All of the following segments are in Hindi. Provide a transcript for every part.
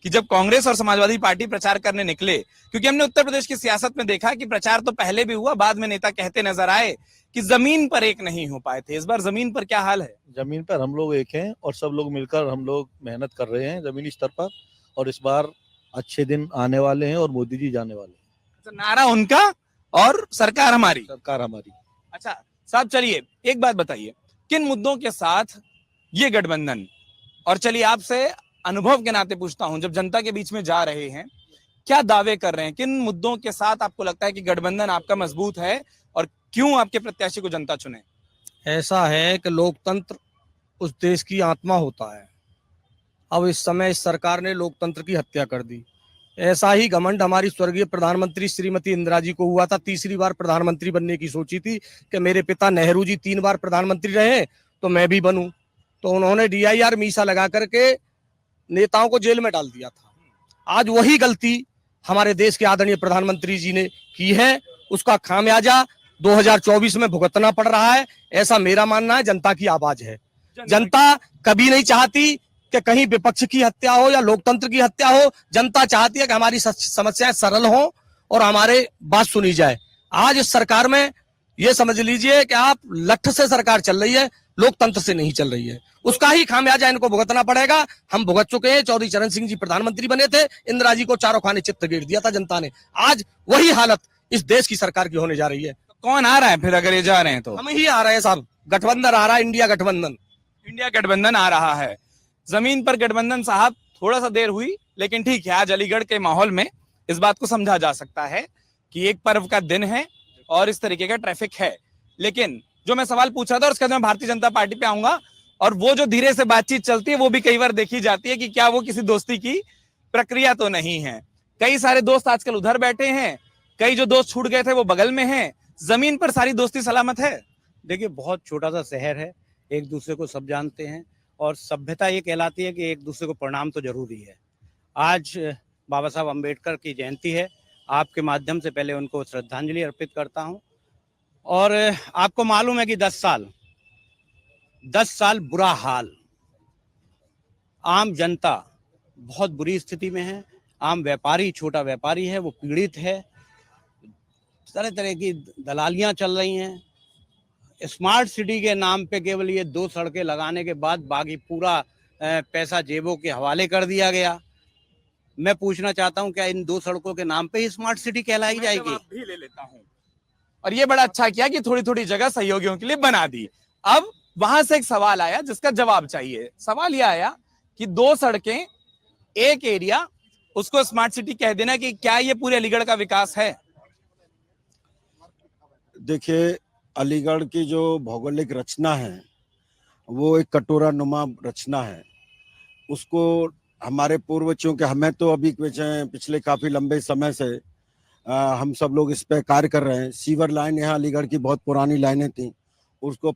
कि जब कांग्रेस और समाजवादी पार्टी प्रचार करने निकले, क्योंकि हमने उत्तर प्रदेश की सियासत में देखा कि प्रचार तो पहले भी हुआ, बाद में नेता कहते नजर आए कि जमीन पर एक नहीं हो पाए थे। इस बार जमीन पर क्या हाल है? जमीन पर हम लोग एक हैं और सब लोग मिलकर हम लोग मेहनत कर रहे हैं जमीनी स्तर पर, और इस बार अच्छे दिन आने वाले हैं और मोदी जी जाने वाले हैं। तो नारा उनका और सरकार हमारी। सरकार हमारी। अच्छा साहब, चलिए एक बात बताइए, किन मुद्दों के साथ ये गठबंधन, और चलिए आपसे अनुभव के नाते पूछता हूं, जब जनता के बीच में जा रहे हैं क्या दावे कर रहे हैं, किन मुद्दों के साथ आपको लगता है कि गठबंधन आपका मजबूत है और क्यों आपके प्रत्याशी को जनता चुने? ऐसा है कि लोकतंत्र उस देश की आत्मा होता है। अब इस समय इस सरकार ने लोकतंत्र की हत्या कर दी। ऐसा ही घमंड हमारी स्वर्गीय प्रधानमंत्री श्रीमती इंदिरा जी को हुआ था। तीसरी बार प्रधानमंत्री बनने की सोची थी कि मेरे पिता नेहरू जी 3 बार प्रधानमंत्री रहे तो मैं भी बनूं, तो उन्होंने DIR मीसा लगा करके नेताओं को जेल में डाल दिया था। आज वही गलती हमारे देश के आदरणीय प्रधानमंत्री जी ने की है, उसका खामियाजा 2024 में भुगतना पड़ रहा है। ऐसा मेरा मानना है। जनता की आवाज है। जनता कभी नहीं चाहती कि कहीं विपक्ष की हत्या हो या लोकतंत्र की हत्या हो। जनता चाहती है कि हमारी समस्याएं सरल हो और हमारे बात सुनी जाए। आज इस सरकार में ये समझ लीजिए कि आप लठ से सरकार चल रही है, लोकतंत्र से नहीं चल रही है। उसका ही खामियाजा इनको भुगतना पड़ेगा। हम भुगत चुके हैं। चौधरी चरण सिंह जी प्रधानमंत्री बने थे, इंदिरा जी को चारों खाने चित्त गिर दिया था जनता ने। आज वही हालत इस देश की सरकार की होने जा रही है। कौन आ रहा है फिर अगर ये जा रहे हैं? तो हम ही आ रहे हैं साहब, गठबंधन आ रहा है, इंडिया गठबंधन। इंडिया गठबंधन आ रहा है। जमीन पर गठबंधन साहब, थोड़ा सा देर हुई लेकिन ठीक है, आज अलीगढ़ के माहौल में इस बात को समझा जा सकता है कि एक पर्व का दिन है और इस तरीके का ट्रैफिक है। लेकिन जो मैं सवाल पूछ रहा था उसके बाद मैं भारतीय जनता पार्टी पे आऊंगा, और वो जो धीरे से बातचीत चलती है वो भी कई बार देखी जाती है कि क्या वो किसी दोस्ती की प्रक्रिया तो नहीं है। कई सारे दोस्त आजकल उधर बैठे हैं, कई जो दोस्त छूट गए थे वो बगल में हैं। जमीन पर सारी दोस्ती सलामत है? देखिए, बहुत छोटा सा शहर है, एक दूसरे को सब जानते हैं, और सभ्यता ये कहलाती है कि एक दूसरे को प्रणाम तो जरूरी है। आज बाबा साहब अम्बेडकर की जयंती है, आपके माध्यम से पहले उनको श्रद्धांजलि अर्पित करता हूं। और आपको मालूम है कि 10 साल बुरा हाल, आम जनता बहुत बुरी स्थिति में है। आम व्यापारी, छोटा व्यापारी है, वो पीड़ित है। तरह तरह की दलालियां चल रही हैं। स्मार्ट सिटी के नाम पे केवल ये 2 सड़कें लगाने के बाद बाकी पूरा पैसा जेबों के हवाले कर दिया गया। मैं पूछना चाहता हूं, क्या इन 2 सड़कों के नाम पे ही स्मार्ट सिटी कहलाई जाएगी? मैं भी ले लेता हूं। और ये बड़ा अच्छा किया कि थोड़ी थोड़ी जगह सहयोगियों के लिए बना दी। अब वहां से एक सवाल आया जिसका जवाब चाहिए। सवाल यह आया कि 2 सड़कें, एक एरिया, उसको स्मार्ट सिटी कह देना, कि क्या ये पूरे अलीगढ़ का विकास है? देखिए, अलीगढ़ की जो भौगोलिक रचना है वो एक कटोरा नुमा रचना है। उसको हमारे पूर्वजों के, हमें तो अभी पिछले काफी लंबे समय से हम सब लोग इस पे कार्य कर रहे हैं। सीवर लाइन यहाँ अलीगढ़ की बहुत पुरानी लाइनें थी, उसको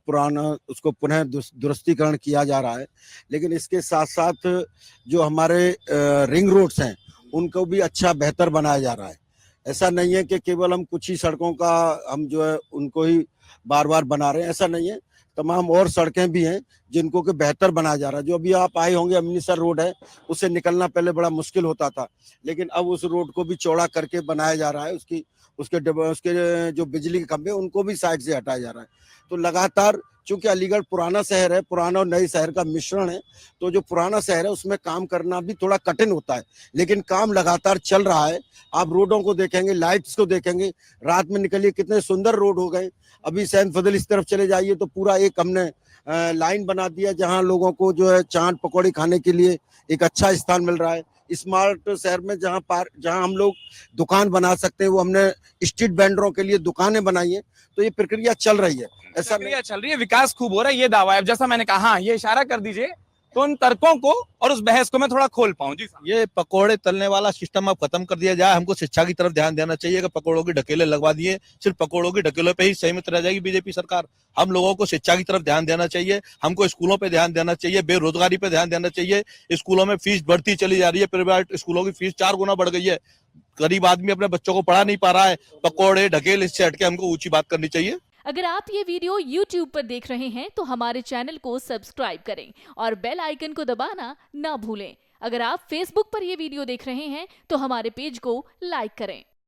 पुनः दुरुस्तीकरण किया जा रहा है। लेकिन इसके साथ साथ जो हमारे रिंग रोड्स हैं उनको भी अच्छा बेहतर बनाया जा रहा है। ऐसा नहीं है कि केवल हम कुछ ही सड़कों का हम जो है उनको ही बार बार बना रहे हैं, ऐसा नहीं है। तमाम और सड़कें भी हैं जिनको कि बेहतर बनाया जा रहा है। जो अभी आप आए होंगे, अमृतसर रोड है, उससे निकलना पहले बड़ा मुश्किल होता था, लेकिन अब उस रोड को भी चौड़ा करके बनाया जा रहा है। उसके जो बिजली के खंभे उनको भी साइड से हटाया जा रहा है। तो लगातार, चूंकि अलीगढ़ पुराना शहर है, पुराना और नए शहर का मिश्रण है, तो जो पुराना शहर है उसमें काम करना भी थोड़ा कठिन होता है, लेकिन काम लगातार चल रहा है। आप रोडों को देखेंगे, लाइट्स को देखेंगे, रात में निकलिए कितने सुंदर रोड हो गए। अभी सैन फजल इस तरफ चले जाइए तो पूरा एक हमने लाइन बना दिया जहां लोगों को जो है चाट पकौड़ी खाने के लिए एक अच्छा स्थान मिल रहा है। स्मार्ट शहर में जहां हम लोग दुकान बना सकते हैं, वो हमने स्ट्रीट वेंडरों के लिए दुकानें बनाई है। तो ये प्रक्रिया चल रही है, ऐसा प्रक्रिया चल रही है, विकास खूब हो रहा है, ये दावा है। अब जैसा मैंने कहा, ये इशारा कर दीजिए तो उन तर्कों को और उस बहस को मैं थोड़ा खोल पाऊं। जी साहब, ये पकोड़े तलने वाला सिस्टम अब खत्म कर दिया जाए। हमको शिक्षा की तरफ ध्यान देना चाहिए कि पकोड़ों की ढकेले लगवा दिए, सिर्फ पकोड़ों की ढकेलों पे ही सीमित रह जाएगी बीजेपी सरकार। हम लोगों को शिक्षा की तरफ ध्यान देना चाहिए, हमको स्कूलों पे ध्यान देना चाहिए, बेरोजगारी पे ध्यान देना चाहिए। स्कूलों में फीस बढ़ती चली जा रही है, प्राइवेट स्कूलों की फीस 4 गुना बढ़ गई है। गरीब आदमी अपने बच्चों को पढ़ा नहीं पा रहा है। पकोड़े ढकेल, इससे हटके हमको ऊंची बात करनी चाहिए। अगर आप ये वीडियो YouTube पर देख रहे हैं तो हमारे चैनल को सब्सक्राइब करें और बेल आइकन को दबाना ना भूलें। अगर आप फेसबुक पर यह वीडियो देख रहे हैं तो हमारे पेज को लाइक करें।